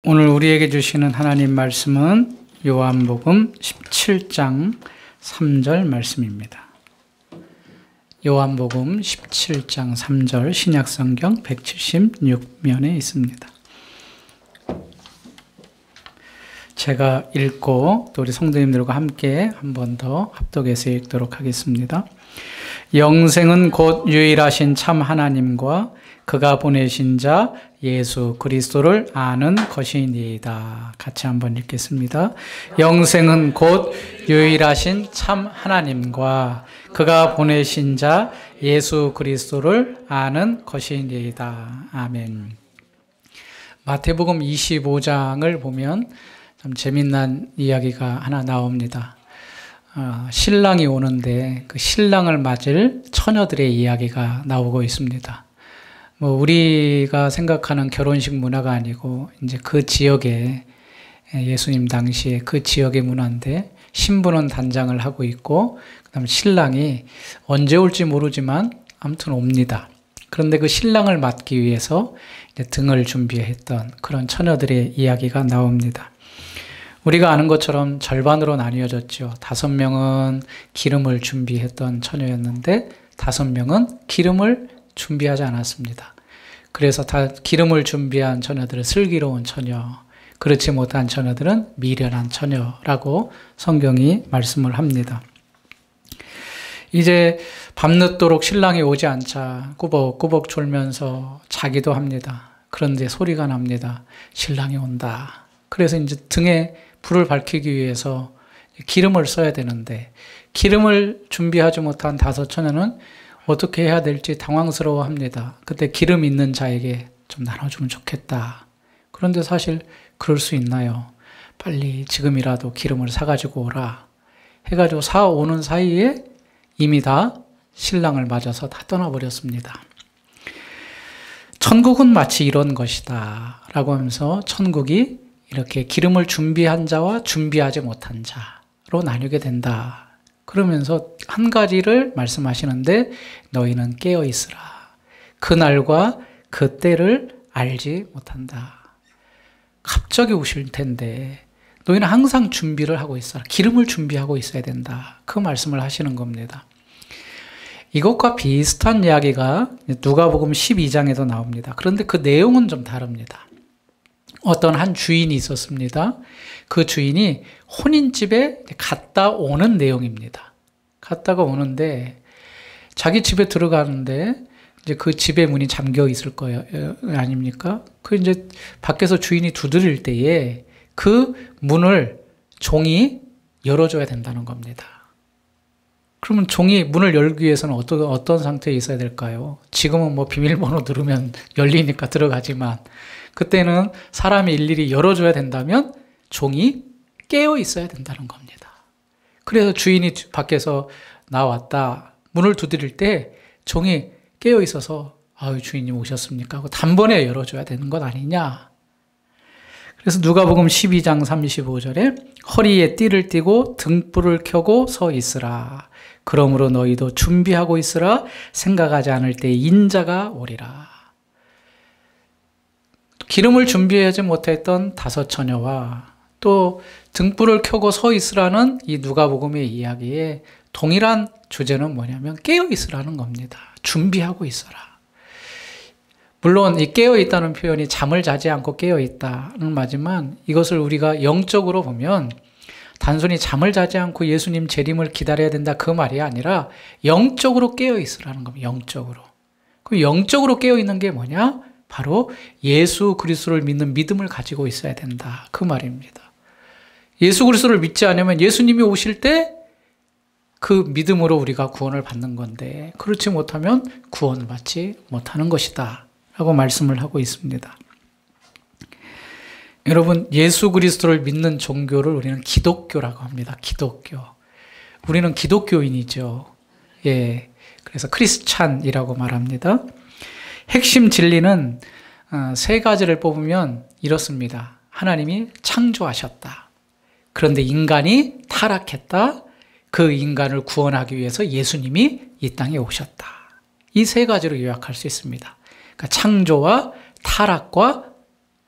오늘 우리에게 주시는 하나님 말씀은 요한복음 17장 3절 말씀입니다. 요한복음 17장 3절 신약성경 176면에 있습니다. 제가 읽고 또 우리 성도님들과 함께 한 번 더 합독해서 읽도록 하겠습니다. 영생은 곧 유일하신 참 하나님과 그가 보내신 자 예수 그리스도를 아는 것이니이다. 같이 한번 읽겠습니다. 영생은 곧 유일하신 참 하나님과 그가 보내신 자 예수 그리스도를 아는 것이니이다. 아멘. 마태복음 25장을 보면 참 재미난 이야기가 하나 나옵니다. 신랑이 오는데 그 신랑을 맞을 처녀들의 이야기가 나오고 있습니다. 우리가 생각하는 결혼식 문화가 아니고 이제 그 지역에 예수님 당시에 그 지역의 문화인데 신부는 단장을 하고 있고 그다음 신랑이 언제 올지 모르지만 아무튼 옵니다. 그런데 그 신랑을 맞기 위해서 이제 등을 준비했던 그런 처녀들의 이야기가 나옵니다. 우리가 아는 것처럼 절반으로 나뉘어졌죠. 5명은 기름을 준비했던 처녀였는데 5명은 기름을 준비하지 않았습니다. 그래서 다 기름을 준비한 처녀들은 슬기로운 처녀, 그렇지 못한 처녀들은 미련한 처녀라고 성경이 말씀을 합니다. 이제 밤늦도록 신랑이 오지 않자 꾸벅꾸벅 졸면서 자기도 합니다. 그런데 소리가 납니다. 신랑이 온다. 그래서 이제 등에 불을 밝히기 위해서 기름을 써야 되는데 기름을 준비하지 못한 5 처녀는 어떻게 해야 될지 당황스러워합니다. 그때 기름 있는 자에게 좀 나눠주면 좋겠다. 그런데 사실 그럴 수 있나요? 빨리 지금이라도 기름을 사가지고 오라. 해가지고 사오는 사이에 이미 다 신랑을 맞아서 다 떠나버렸습니다. 천국은 마치 이런 것이다 라고 하면서 천국이 이렇게 기름을 준비한 자와 준비하지 못한 자로 나뉘게 된다. 그러면서 한 가지를 말씀하시는데 너희는 깨어 있으라. 그날과 그 때를 알지 못한다. 갑자기 오실 텐데 너희는 항상 준비를 하고 있어라. 기름을 준비하고 있어야 된다. 그 말씀을 하시는 겁니다. 이것과 비슷한 이야기가 누가복음 12장에도 나옵니다. 그런데 그 내용은 좀 다릅니다. 어떤 한 주인이 있었습니다. 그 주인이 혼인집에 갔다 오는 내용입니다. 갔다가 오는데 자기 집에 들어가는데 이제 그 집의 문이 잠겨 있을 거예요. 아닙니까? 그 이제 밖에서 주인이 두드릴 때에 그 문을 종이 열어줘야 된다는 겁니다. 그러면 종이 문을 열기 위해서는 어떤 상태에 있어야 될까요? 지금은 뭐 비밀번호 누르면 열리니까 들어가지만 그때는 사람이 일일이 열어줘야 된다면 종이 깨어 있어야 된다는 겁니다. 그래서 주인이 밖에서 나왔다. 문을 두드릴 때 종이 깨어 있어서 아유 주인님 오셨습니까? 하고 단번에 열어줘야 되는 것 아니냐. 그래서 누가복음 12장 35절에 허리에 띠를 띠고 등불을 켜고 서 있으라. 그러므로 너희도 준비하고 있으라. 생각하지 않을 때 인자가 오리라. 기름을 준비하지 못했던 5 처녀와 또 등불을 켜고 서 있으라는 이 누가복음의 이야기에 동일한 주제는 뭐냐면 깨어 있으라는 겁니다. 준비하고 있어라. 물론 이 깨어 있다는 표현이 잠을 자지 않고 깨어 있다는 말이지만 이것을 우리가 영적으로 보면 단순히 잠을 자지 않고 예수님 재림을 기다려야 된다 그 말이 아니라 영적으로 깨어 있으라는 겁니다. 영적으로. 그럼 영적으로 깨어 있는 게 뭐냐? 바로 예수 그리스도를 믿는 믿음을 가지고 있어야 된다. 그 말입니다. 예수 그리스도를 믿지 않으면 예수님이 오실 때 그 믿음으로 우리가 구원을 받는 건데 그렇지 못하면 구원을 받지 못하는 것이다. 라고 말씀을 하고 있습니다. 여러분 예수 그리스도를 믿는 종교를 우리는 기독교라고 합니다. 기독교. 우리는 기독교인이죠. 예, 그래서 크리스찬이라고 말합니다. 핵심 진리는 3가지를 뽑으면 이렇습니다. 하나님이 창조하셨다. 그런데 인간이 타락했다. 그 인간을 구원하기 위해서 예수님이 이 땅에 오셨다. 이 3가지로 요약할 수 있습니다. 그러니까 창조와 타락과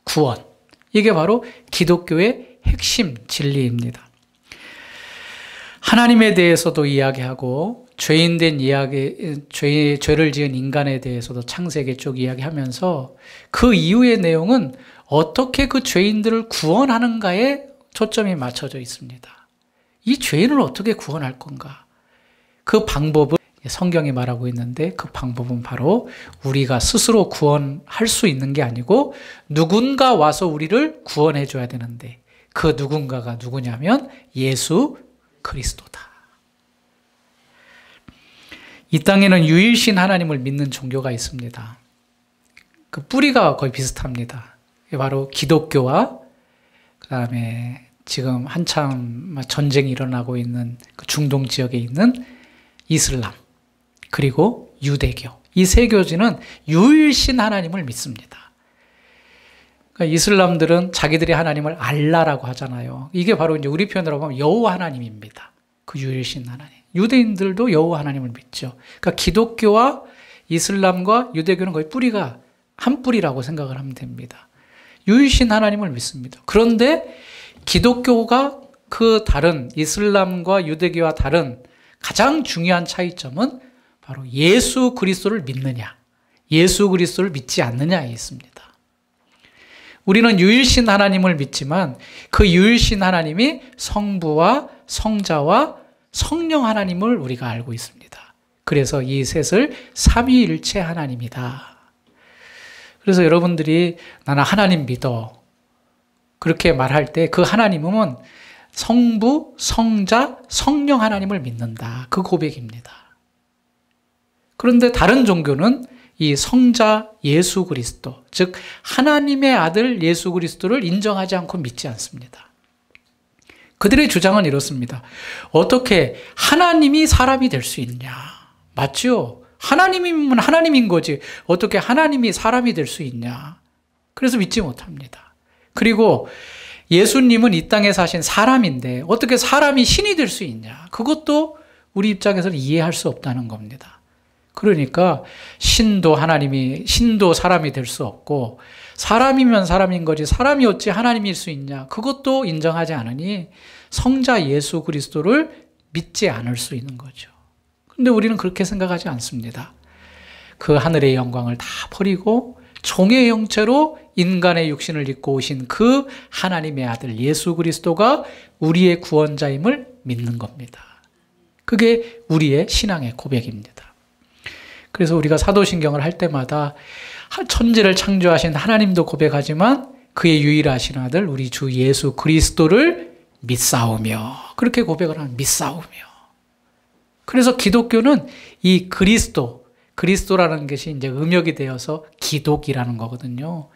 구원. 이게 바로 기독교의 핵심 진리입니다. 하나님에 대해서도 이야기하고 죄인된 이야기, 죄를 지은 인간에 대해서도 창세기 쪽 이야기하면서 그 이후의 내용은 어떻게 그 죄인들을 구원하는가에 초점이 맞춰져 있습니다. 이 죄인을 어떻게 구원할 건가? 그 방법은 성경이 말하고 있는데 그 방법은 바로 우리가 스스로 구원할 수 있는 게 아니고 누군가 와서 우리를 구원해 줘야 되는데 그 누군가가 누구냐면 예수 그리스도다. 이 땅에는 유일신 하나님을 믿는 종교가 있습니다. 그 뿌리가 거의 비슷합니다. 바로 기독교와 그다음에 지금 한참 전쟁이 일어나고 있는 그 중동 지역에 있는 이슬람 그리고 유대교, 이 세 교지는 유일신 하나님을 믿습니다. 그러니까 이슬람들은 자기들의 하나님을 알라라고 하잖아요. 이게 바로 이제 우리 표현으로 보면 여호와 하나님입니다. 그 유일신 하나님. 유대인들도 여호와 하나님을 믿죠. 그러니까 기독교와 이슬람과 유대교는 거의 뿌리가 한 뿌리라고 생각을 하면 됩니다. 유일신 하나님을 믿습니다. 그런데 기독교가 그 다른 이슬람과 유대교와 다른 가장 중요한 차이점은 바로 예수 그리스도를 믿느냐, 예수 그리스도를 믿지 않느냐에 있습니다. 우리는 유일신 하나님을 믿지만 그 유일신 하나님이 성부와 성자와 성령 하나님을 우리가 알고 있습니다. 그래서 이 셋을 삼위일체 하나님이다. 그래서 여러분들이 나는 하나님 믿어 그렇게 말할 때 그 하나님은 성부, 성자, 성령 하나님을 믿는다. 그 고백입니다. 그런데 다른 종교는 이 성자 예수 그리스도, 즉 하나님의 아들 예수 그리스도를 인정하지 않고 믿지 않습니다. 그들의 주장은 이렇습니다. 어떻게 하나님이 사람이 될 수 있냐? 맞죠? 하나님이면 하나님인 거지. 어떻게 하나님이 사람이 될 수 있냐? 그래서 믿지 못합니다. 그리고 예수님은 이 땅에 사신 사람인데 어떻게 사람이 신이 될 수 있냐? 그것도 우리 입장에서는 이해할 수 없다는 겁니다. 그러니까 신도 사람이 될 수 없고 사람이면 사람인 거지 사람이 어찌 하나님일 수 있냐? 그것도 인정하지 않으니 성자 예수 그리스도를 믿지 않을 수 있는 거죠. 그런데 우리는 그렇게 생각하지 않습니다. 그 하늘의 영광을 다 버리고 종의 형체로 인간의 육신을 입고 오신 그 하나님의 아들 예수 그리스도가 우리의 구원자임을 믿는 겁니다. 그게 우리의 신앙의 고백입니다. 그래서 우리가 사도신경을 할 때마다 천지를 창조하신 하나님도 고백하지만 그의 유일하신 아들 우리 주 예수 그리스도를 믿사오며 그렇게 고백을 하는 믿사오며. 그래서 기독교는 이 그리스도라는 것이 이제 음역이 되어서 기독이라는 거거든요.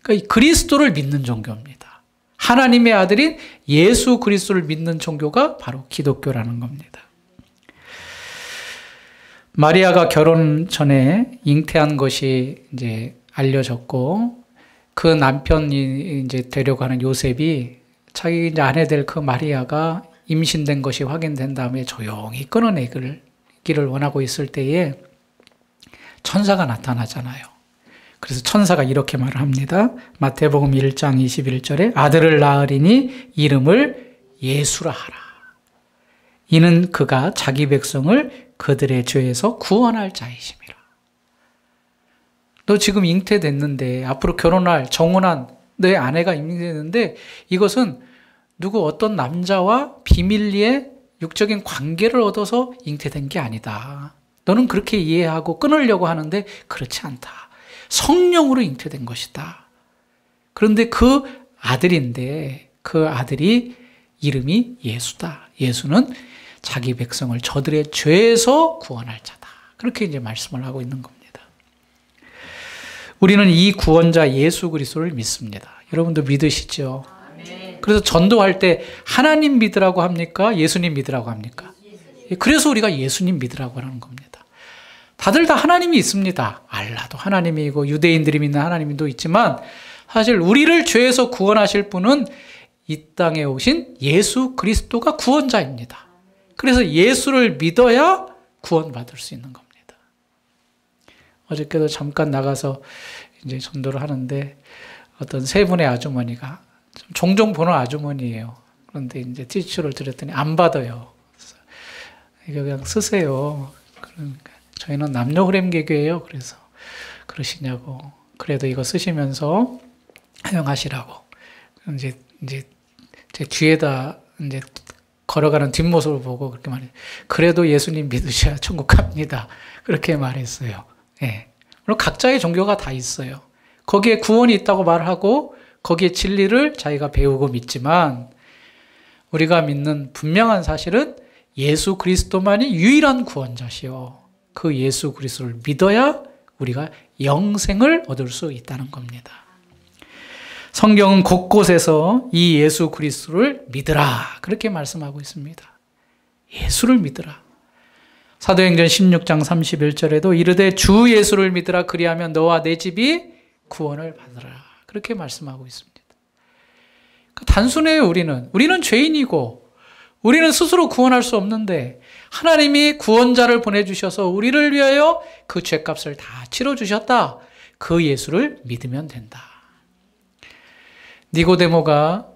그러니까 이 그리스도를 믿는 종교입니다. 하나님의 아들인 예수 그리스도를 믿는 종교가 바로 기독교라는 겁니다. 마리아가 결혼 전에 잉태한 것이 이제 알려졌고 그 남편이 이제 되려고 하는 요셉이 자기 이제 아내 될 그 마리아가 임신된 것이 확인된 다음에 조용히 끊어내기를 원하고 있을 때에 천사가 나타나잖아요. 그래서 천사가 이렇게 말을 합니다. 마태복음 1장 21절에 아들을 낳으리니 이름을 예수라 하라. 이는 그가 자기 백성을 그들의 죄에서 구원할 자이심이라. 너 지금 잉태됐는데 앞으로 결혼할 정혼한 너의 아내가 잉태됐는데 이것은 누구 어떤 남자와 비밀리에 육적인 관계를 얻어서 잉태된 게 아니다. 너는 그렇게 이해하고 끊으려고 하는데 그렇지 않다. 성령으로 잉태된 것이다. 그런데 그 아들인데 그 아들이 이름이 예수다. 예수는 자기 백성을 저들의 죄에서 구원할 자다. 그렇게 이제 말씀을 하고 있는 겁니다. 우리는 이 구원자 예수 그리스도를 믿습니다. 여러분도 믿으시죠? 그래서 전도할 때 하나님 믿으라고 합니까? 예수님 믿으라고 합니까? 그래서 우리가 예수님 믿으라고 하는 겁니다. 다들 다 하나님이 있습니다. 알라도 하나님이고 유대인들이 믿는 하나님도 있지만 사실 우리를 죄에서 구원하실 분은 이 땅에 오신 예수 그리스도가 구원자입니다. 그래서 예수를 믿어야 구원받을 수 있는 겁니다. 어저께도 잠깐 나가서 이제 전도를 하는데 어떤 세 분의 아주머니가 종종 보는 아주머니예요. 그런데 이제 티슈를 드렸더니 안 받아요. 이거 그냥 쓰세요. 그러니까 저희는 남녀 후렴개교예요. 그래서 그러시냐고. 그래도 이거 쓰시면서 사용하시라고. 이제 제 뒤에다 이제 걸어가는 뒷모습을 보고 그렇게 말해요. 그래도 예수님 믿으셔야 천국 갑니다. 그렇게 말했어요. 예. 물론 각자의 종교가 다 있어요. 거기에 구원이 있다고 말하고 거기에 진리를 자기가 배우고 믿지만 우리가 믿는 분명한 사실은 예수 그리스도만이 유일한 구원자시요. 그 예수 그리스도를 믿어야 우리가 영생을 얻을 수 있다는 겁니다. 성경은 곳곳에서 이 예수 그리스도를 믿으라 그렇게 말씀하고 있습니다. 예수를 믿으라. 사도행전 16장 31절에도 이르되 주 예수를 믿으라 그리하면 너와 내 집이 구원을 받으라 그렇게 말씀하고 있습니다. 단순해요. 우리는 죄인이고 우리는 스스로 구원할 수 없는데 하나님이 구원자를 보내주셔서 우리를 위하여 그 죄값을 다 치러주셨다. 그 예수를 믿으면 된다. 니고데모가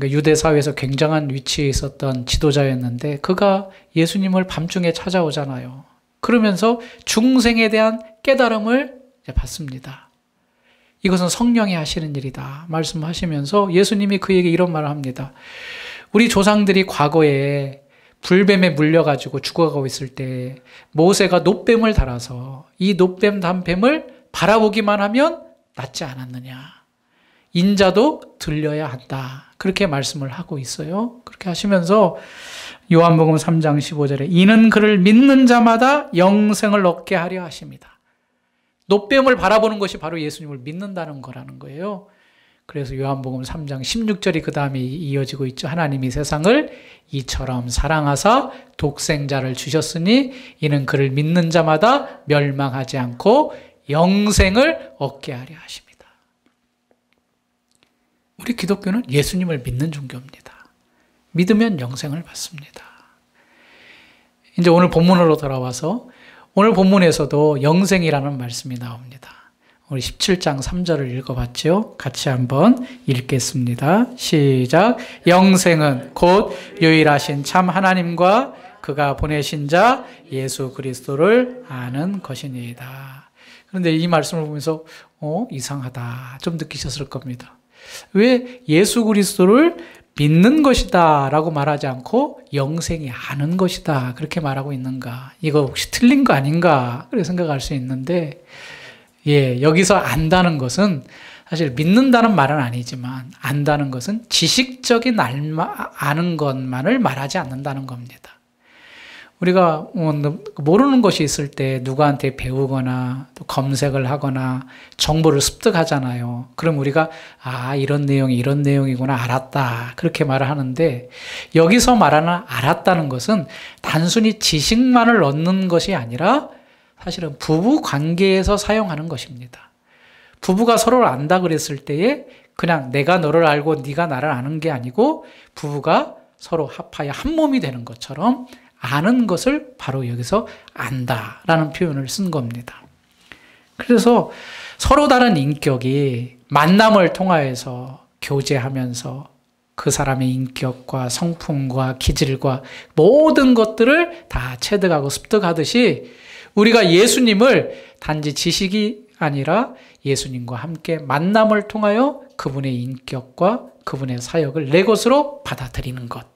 유대 사회에서 굉장한 위치에 있었던 지도자였는데 그가 예수님을 밤중에 찾아오잖아요. 그러면서 중생에 대한 깨달음을 받습니다. 이것은 성령이 하시는 일이다 말씀하시면서 예수님이 그에게 이런 말을 합니다. 우리 조상들이 과거에 불뱀에 물려가지고 죽어가고 있을 때 모세가 놋뱀을 달아서 이 놋뱀 단뱀을 바라보기만 하면 낫지 않았느냐. 인자도 들려야 한다. 그렇게 말씀을 하고 있어요. 그렇게 하시면서 요한복음 3장 15절에 이는 그를 믿는 자마다 영생을 얻게 하려 하십니다. 놋뱀을 바라보는 것이 바로 예수님을 믿는다는 거라는 거예요. 그래서 요한복음 3장 16절이 그 다음에 이어지고 있죠. 하나님이 세상을 이처럼 사랑하사 독생자를 주셨으니 이는 그를 믿는 자마다 멸망하지 않고 영생을 얻게 하려 하십니다. 우리 기독교는 예수님을 믿는 종교입니다. 믿으면 영생을 받습니다. 이제 오늘 본문으로 돌아와서 오늘 본문에서도 영생이라는 말씀이 나옵니다. 우리 17장 3절을 읽어봤죠? 같이 한번 읽겠습니다. 시작. 영생은 곧 유일하신 참 하나님과 그가 보내신 자 예수 그리스도를 아는 것이니이다. 그런데 이 말씀을 보면서 이상하다 좀 느끼셨을 겁니다. 왜 예수 그리스도를 믿는 것이다 라고 말하지 않고 영생이 아는 것이다 그렇게 말하고 있는가? 이거 혹시 틀린 거 아닌가? 그렇게 생각할 수 있는데 여기서 안다는 것은 사실 믿는다는 말은 아니지만 안다는 것은 지식적인 아는 것만을 말하지 않는다는 겁니다. 우리가 모르는 것이 있을 때 누구한테 배우거나 또 검색을 하거나 정보를 습득하잖아요. 그럼 우리가 이런 내용이 이런 내용이구나 알았다 그렇게 말을 하는데 여기서 말하는 알았다는 것은 단순히 지식만을 얻는 것이 아니라 사실은 부부 관계에서 사용하는 것입니다. 부부가 서로를 안다 그랬을 때에 그냥 내가 너를 알고 네가 나를 아는 게 아니고 부부가 서로 합하여 한 몸이 되는 것처럼 아는 것을 바로 여기서 안다라는 표현을 쓴 겁니다. 그래서 서로 다른 인격이 만남을 통하여서 교제하면서 그 사람의 인격과 성품과 기질과 모든 것들을 다 체득하고 습득하듯이 우리가 예수님을 단지 지식이 아니라 예수님과 함께 만남을 통하여 그분의 인격과 그분의 사역을 내 것으로 받아들이는 것.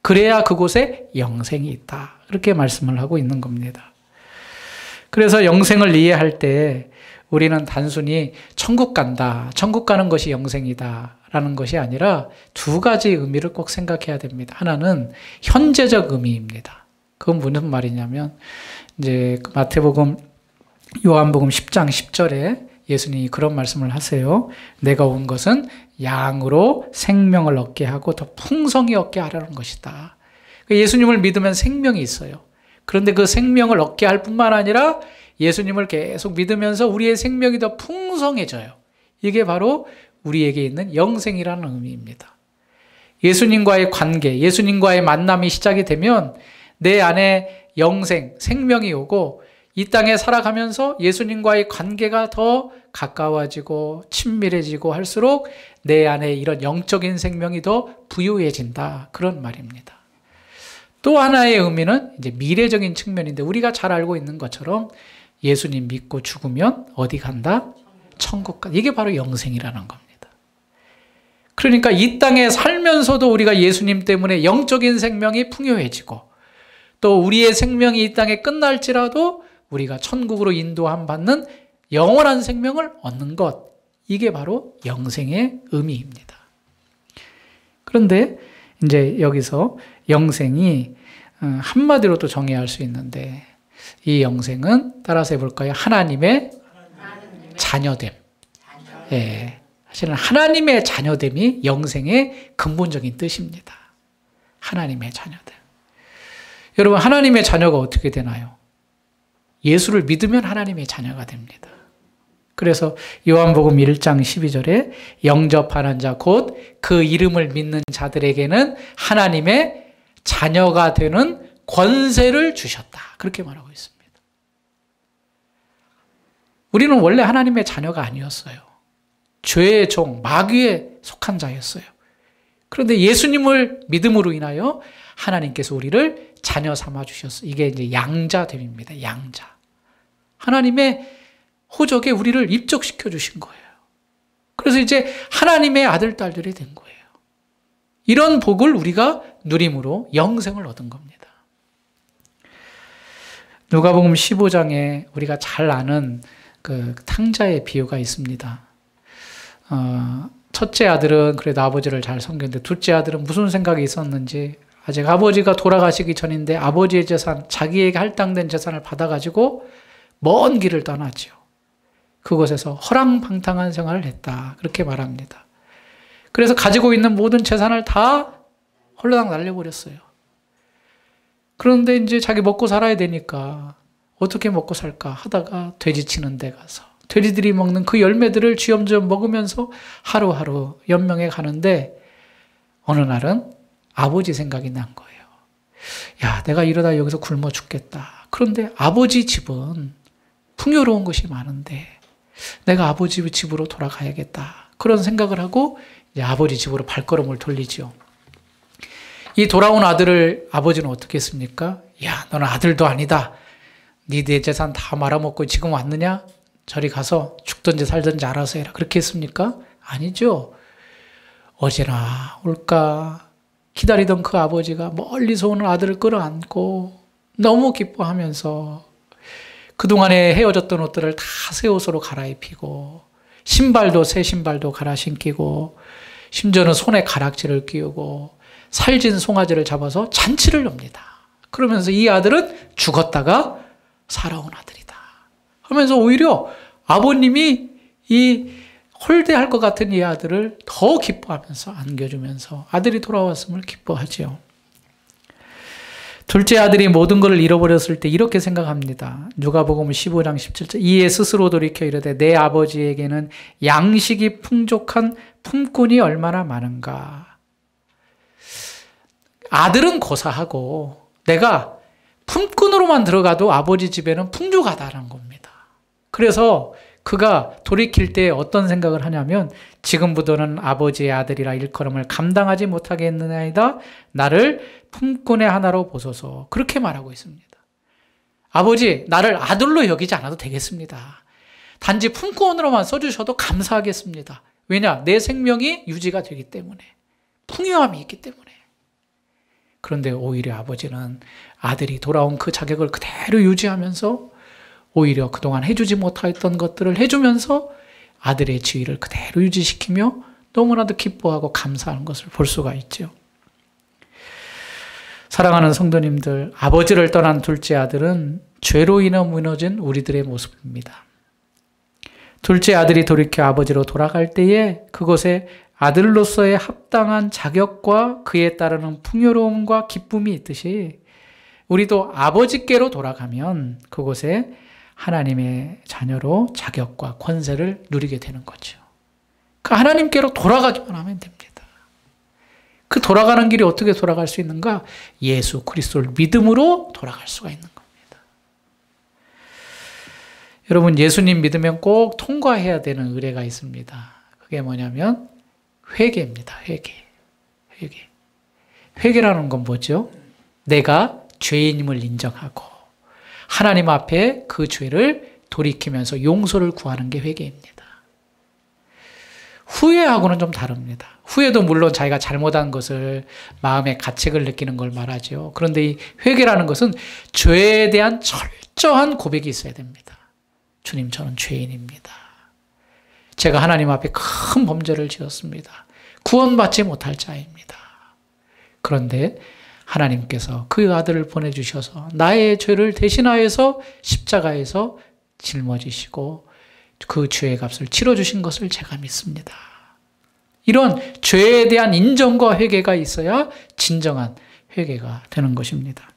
그래야 그곳에 영생이 있다. 그렇게 말씀을 하고 있는 겁니다. 그래서 영생을 이해할 때 우리는 단순히 천국 간다, 천국 가는 것이 영생이다 라는 것이 아니라 두 가지 의미를 꼭 생각해야 됩니다. 하나는 현재적 의미입니다. 그건 무슨 말이냐면 이제 마태복음, 요한복음 10장 10절에 예수님이 그런 말씀을 하세요. 내가 온 것은 양으로 생명을 얻게 하고 더 풍성히 얻게 하려는 것이다. 예수님을 믿으면 생명이 있어요. 그런데 그 생명을 얻게 할 뿐만 아니라 예수님을 계속 믿으면서 우리의 생명이 더 풍성해져요. 이게 바로 우리에게 있는 영생이라는 의미입니다. 예수님과의 관계, 예수님과의 만남이 시작이 되면 내 안에 영생, 생명이 오고 이 땅에 살아가면서 예수님과의 관계가 더 가까워지고 친밀해지고 할수록 내 안에 이런 영적인 생명이 더 부유해진다. 그런 말입니다. 또 하나의 의미는 이제 미래적인 측면인데 우리가 잘 알고 있는 것처럼 예수님 믿고 죽으면 어디 간다? 천국 간다. 이게 바로 영생이라는 겁니다. 그러니까 이 땅에 살면서도 우리가 예수님 때문에 영적인 생명이 풍요해지고 또 우리의 생명이 이 땅에 끝날지라도 우리가 천국으로 인도함 받는 영원한 생명을 얻는 것. 이게 바로 영생의 의미입니다. 그런데 이제 여기서 영생이 한마디로 또 정의할 수 있는데 이 영생은 따라서 해볼까요? 하나님의 자녀됨. 예, 사실은 하나님의 자녀됨이 영생의 근본적인 뜻입니다. 하나님의 자녀됨. 여러분, 하나님의 자녀가 어떻게 되나요? 예수를 믿으면 하나님의 자녀가 됩니다. 그래서 요한복음 1장 12절에 영접하는 자 곧 그 이름을 믿는 자들에게는 하나님의 자녀가 되는 권세를 주셨다. 그렇게 말하고 있습니다. 우리는 원래 하나님의 자녀가 아니었어요. 죄의 종, 마귀에 속한 자였어요. 그런데 예수님을 믿음으로 인하여 하나님께서 우리를 자녀 삼아 주셨어요. 이게 이제 양자됨입니다. 양자. 하나님의 호적에 우리를 입적시켜 주신 거예요. 그래서 이제 하나님의 아들, 딸들이 된 거예요. 이런 복을 우리가 누림으로 영생을 얻은 겁니다. 누가복음 15장에 우리가 잘 아는 그 탕자의 비유가 있습니다. 첫째 아들은 그래도 아버지를 잘 섬겼는데 둘째 아들은 무슨 생각이 있었는지 아직 아버지가 돌아가시기 전인데 아버지의 재산, 자기에게 할당된 재산을 받아가지고 먼 길을 떠나죠. 그곳에서 허랑방탕한 생활을 했다. 그렇게 말합니다. 그래서 가지고 있는 모든 재산을 다 홀라당 날려버렸어요. 그런데 이제 자기 먹고 살아야 되니까 어떻게 먹고 살까 하다가 돼지 치는 데 가서 돼지들이 먹는 그 열매들을 쥐엄쥐엄 먹으면서 하루하루 연명해 가는데 어느 날은 아버지 생각이 난 거예요. 야, 내가 이러다 여기서 굶어 죽겠다. 그런데 아버지 집은 풍요로운 것이 많은데 내가 아버지 집으로 돌아가야겠다. 그런 생각을 하고 이제 아버지 집으로 발걸음을 돌리죠. 이 돌아온 아들을 아버지는 어떻게 했습니까? 야, 너는 아들도 아니다. 네 재산 다 말아먹고 지금 왔느냐? 저리 가서 죽든지 살든지 알아서 해라. 그렇게 했습니까? 아니죠. 어제나 올까 기다리던 그 아버지가 멀리서 오는 아들을 끌어안고 너무 기뻐하면서 그동안에 헤어졌던 옷들을 다 새 옷으로 갈아입히고 신발도 새 신발도 갈아 신기고 심지어는 손에 가락지를 끼우고 살진 송아지를 잡아서 잔치를 엽니다. 그러면서 이 아들은 죽었다가 살아온 아들이다 하면서 오히려 아버님이 이 홀대할 것 같은 이 아들을 더 기뻐하면서 안겨주면서 아들이 돌아왔음을 기뻐하지요. 둘째 아들이 모든 것을 잃어버렸을 때 이렇게 생각합니다. 누가복음 15장 17절 이에 스스로 돌이켜 이르되 내 아버지에게는 양식이 풍족한 품꾼이 얼마나 많은가. 아들은 고사하고 내가 품꾼으로만 들어가도 아버지 집에는 풍족하다는 겁니다. 그래서 그가 돌이킬 때 어떤 생각을 하냐면 지금부터는 아버지의 아들이라 일컬음을 감당하지 못하겠느냐이다. 나를 품꾼의 하나로 보소서. 그렇게 말하고 있습니다. 아버지, 나를 아들로 여기지 않아도 되겠습니다. 단지 품꾼으로만 써주셔도 감사하겠습니다. 왜냐? 내 생명이 유지가 되기 때문에. 풍요함이 있기 때문에. 그런데 오히려 아버지는 아들이 돌아온 그 자격을 그대로 유지하면서 오히려 그동안 해주지 못했던 것들을 해주면서 아들의 지위를 그대로 유지시키며 너무나도 기뻐하고 감사하는 것을 볼 수가 있죠. 사랑하는 성도님들, 아버지를 떠난 둘째 아들은 죄로 인해 무너진 우리들의 모습입니다. 둘째 아들이 돌이켜 아버지로 돌아갈 때에 그곳에 아들로서의 합당한 자격과 그에 따르는 풍요로움과 기쁨이 있듯이 우리도 아버지께로 돌아가면 그곳에 하나님의 자녀로 자격과 권세를 누리게 되는 거죠. 그 하나님께로 돌아가기만 하면 됩니다. 그 돌아가는 길이 어떻게 돌아갈 수 있는가? 예수 그리스도를 믿음으로 돌아갈 수가 있는 겁니다. 여러분, 예수님 믿으면 꼭 통과해야 되는 의례가 있습니다. 그게 뭐냐면 회개입니다. 회개. 회개라는 건 뭐죠? 내가 죄인임을 인정하고 하나님 앞에 그 죄를 돌이키면서 용서를 구하는 게 회개입니다. 후회하고는 좀 다릅니다. 후회도 물론 자기가 잘못한 것을 마음에 가책을 느끼는 걸 말하죠. 그런데 이 회개라는 것은 죄에 대한 철저한 고백이 있어야 됩니다. 주님, 저는 죄인입니다. 제가 하나님 앞에 큰 범죄를 지었습니다. 구원받지 못할 자입니다. 그런데 하나님께서 그 아들을 보내주셔서 나의 죄를 대신하여서 십자가에서 짊어지시고 그 죄의 값을 치러주신 것을 제가 믿습니다. 이런 죄에 대한 인정과 회개가 있어야 진정한 회개가 되는 것입니다.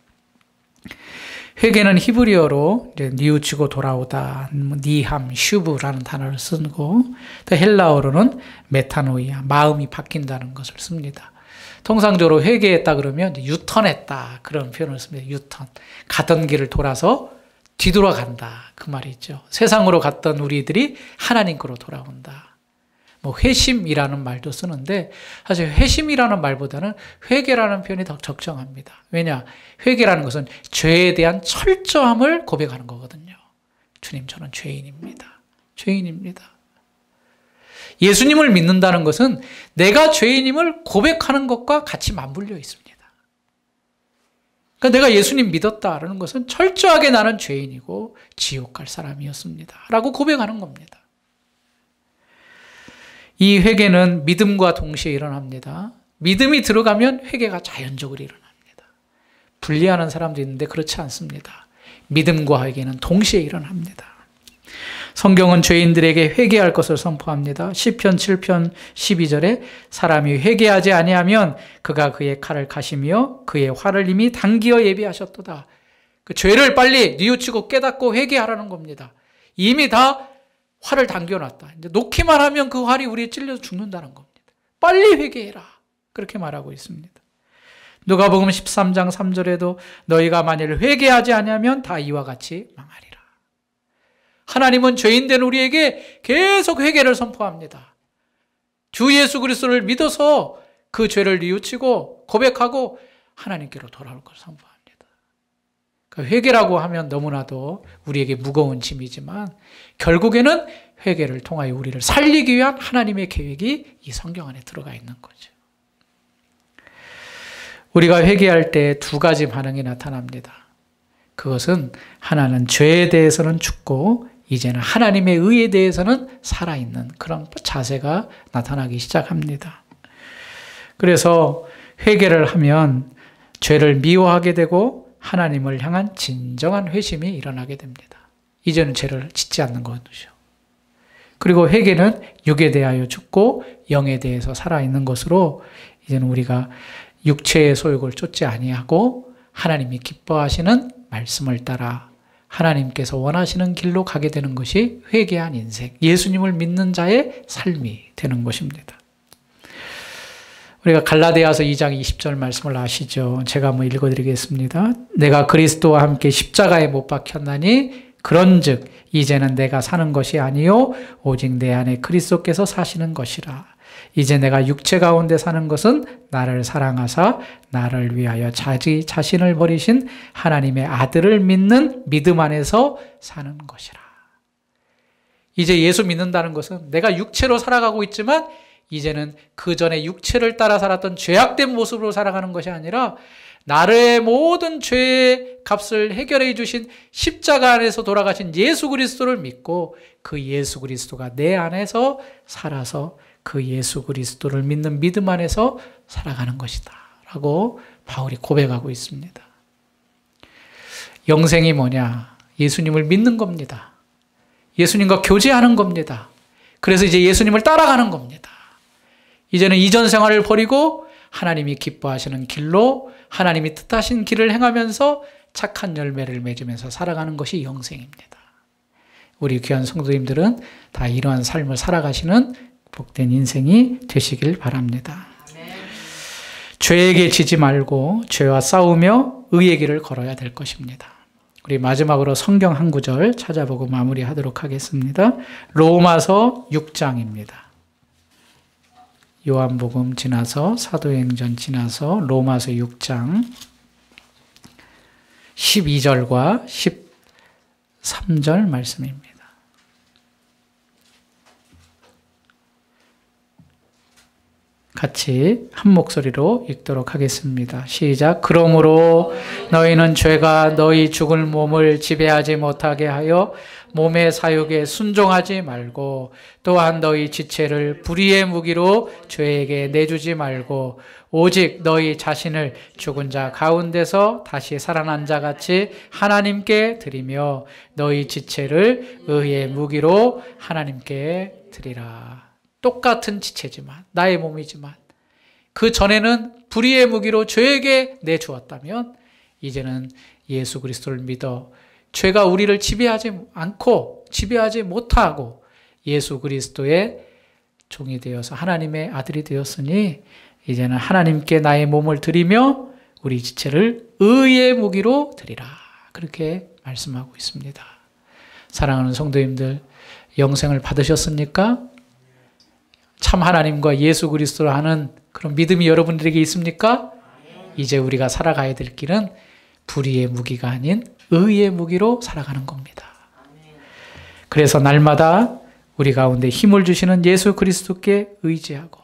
회개는 히브리어로 뉘우치고 돌아오다, 니함, 슈브라는 단어를 쓰고, 또 헬라어로는 메타노이아, 마음이 바뀐다는 것을 씁니다. 통상적으로 회개했다 그러면 유턴했다 그런 표현을 씁니다. 유턴. 가던 길을 돌아서 뒤돌아간다 그 말이 있죠. 세상으로 갔던 우리들이 하나님께로 돌아온다. 뭐 회심이라는 말도 쓰는데 사실 회심이라는 말보다는 회개라는 표현이 더 적정합니다. 왜냐? 회개라는 것은 죄에 대한 철저함을 고백하는 거거든요. 주님, 저는 죄인입니다. 죄인입니다. 예수님을 믿는다는 것은 내가 죄인임을 고백하는 것과 같이 맞물려 있습니다. 그러니까 내가 예수님 믿었다라는 것은 철저하게 나는 죄인이고 지옥 갈 사람이었습니다. 라고 고백하는 겁니다. 이 회개는 믿음과 동시에 일어납니다. 믿음이 들어가면 회개가 자연적으로 일어납니다. 분리하는 사람도 있는데 그렇지 않습니다. 믿음과 회개는 동시에 일어납니다. 성경은 죄인들에게 회개할 것을 선포합니다. 시편 7편 12절에 사람이 회개하지 아니하면 그가 그의 칼을 가시며 그의 활을 이미 당기어 예비하셨도다. 그 죄를 빨리 뉘우치고 깨닫고 회개하라는 겁니다. 이미 다 활을 당겨놨다. 이제 놓기만 하면 그 활이 우리에 찔려서 죽는다는 겁니다. 빨리 회개해라. 그렇게 말하고 있습니다. 누가복음 13장 3절에도 너희가 만일 회개하지 아니하면 다 이와 같이 망하리라. 하나님은 죄인된 우리에게 계속 회개를 선포합니다. 주 예수 그리스도를 믿어서 그 죄를 뉘우치고 고백하고 하나님께로 돌아올 것을 선포합니다. 회개라고 하면 너무나도 우리에게 무거운 짐이지만 결국에는 회개를 통하여 우리를 살리기 위한 하나님의 계획이 이 성경 안에 들어가 있는 거죠. 우리가 회개할 때 두 가지 반응이 나타납니다. 그것은 하나는 죄에 대해서는 죽고 이제는 하나님의 의에 대해서는 살아있는 그런 자세가 나타나기 시작합니다. 그래서 회개를 하면 죄를 미워하게 되고 하나님을 향한 진정한 회심이 일어나게 됩니다. 이제는 죄를 짓지 않는 것이죠. 그리고 회개는 육에 대하여 죽고 영에 대해서 살아있는 것으로 이제는 우리가 육체의 소욕을 쫓지 아니하고 하나님이 기뻐하시는 말씀을 따라 하나님께서 원하시는 길로 가게 되는 것이 회개한 인생, 예수님을 믿는 자의 삶이 되는 것입니다. 우리가 갈라디아서 2장 20절 말씀을 아시죠? 제가 한번 읽어드리겠습니다. 내가 그리스도와 함께 십자가에 못 박혔나니 그런즉 이제는 내가 사는 것이 아니요 오직 내 안에 그리스도께서 사시는 것이라. 이제 내가 육체 가운데 사는 것은 나를 사랑하사 나를 위하여 자기 자신을 버리신 하나님의 아들을 믿는 믿음 안에서 사는 것이라. 이제 예수 믿는다는 것은 내가 육체로 살아가고 있지만 이제는 그 전에 육체를 따라 살았던 죄악된 모습으로 살아가는 것이 아니라 나의 모든 죄의 값을 해결해 주신 십자가 안에서 돌아가신 예수 그리스도를 믿고 그 예수 그리스도가 내 안에서 살아서 그 예수 그리스도를 믿는 믿음 안에서 살아가는 것이다 라고 바울이 고백하고 있습니다. 영생이 뭐냐? 예수님을 믿는 겁니다. 예수님과 교제하는 겁니다. 그래서 이제 예수님을 따라가는 겁니다. 이제는 이전 생활을 버리고 하나님이 기뻐하시는 길로 하나님이 뜻하신 길을 행하면서 착한 열매를 맺으면서 살아가는 것이 영생입니다. 우리 귀한 성도님들은 다 이러한 삶을 살아가시는 복된 인생이 되시길 바랍니다. 죄에게 지지 말고 죄와 싸우며 의의 길을 걸어야 될 것입니다. 우리 마지막으로 성경 한 구절 찾아보고 마무리하도록 하겠습니다. 로마서 6장입니다. 요한복음 지나서 사도행전 지나서 로마서 6장 12절과 13절 말씀입니다. 같이 한 목소리로 읽도록 하겠습니다. 시작. 그러므로 너희는 죄가 너희 죽을 몸을 지배하지 못하게 하여 몸의 사욕에 순종하지 말고 또한 너희 지체를 불의의 무기로 죄에게 내주지 말고 오직 너희 자신을 죽은 자 가운데서 다시 살아난 자 같이 하나님께 드리며 너희 지체를 의의 무기로 하나님께 드리라. 똑같은 지체지만 나의 몸이지만 그 전에는 불의의 무기로 죄에게 내주었다면 이제는 예수 그리스도를 믿어 죄가 우리를 지배하지 않고 지배하지 못하고 예수 그리스도의 종이 되어서 하나님의 아들이 되었으니 이제는 하나님께 나의 몸을 드리며 우리 지체를 의의 무기로 드리라. 그렇게 말씀하고 있습니다. 사랑하는 성도님들, 영생을 받으셨습니까? 참 하나님과 예수 그리스도를 아는 그런 믿음이 여러분들에게 있습니까? 이제 우리가 살아가야 될 길은 불의의 무기가 아닌 의의 무기로 살아가는 겁니다. 그래서 날마다 우리 가운데 힘을 주시는 예수 그리스도께 의지하고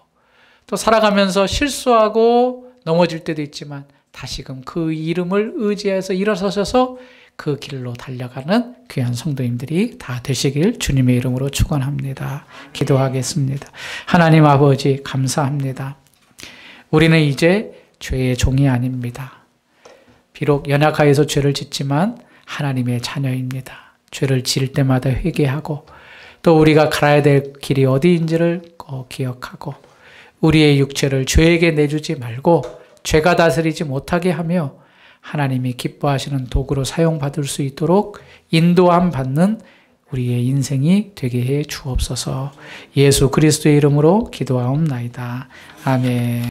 또 살아가면서 실수하고 넘어질 때도 있지만 다시금 그 이름을 의지해서 일어서셔서 그 길로 달려가는 귀한 성도님들이 다 되시길 주님의 이름으로 축원합니다. 기도하겠습니다. 하나님 아버지 감사합니다. 우리는 이제 죄의 종이 아닙니다. 비록 연약하여서 죄를 짓지만 하나님의 자녀입니다. 죄를 지을 때마다 회개하고 또 우리가 갈아야 될 길이 어디인지를 꼭 기억하고 우리의 육체를 죄에게 내주지 말고 죄가 다스리지 못하게 하며 하나님이 기뻐하시는 도구로 사용받을 수 있도록 인도함 받는 우리의 인생이 되게 해 주옵소서. 예수 그리스도의 이름으로 기도하옵나이다. 아멘.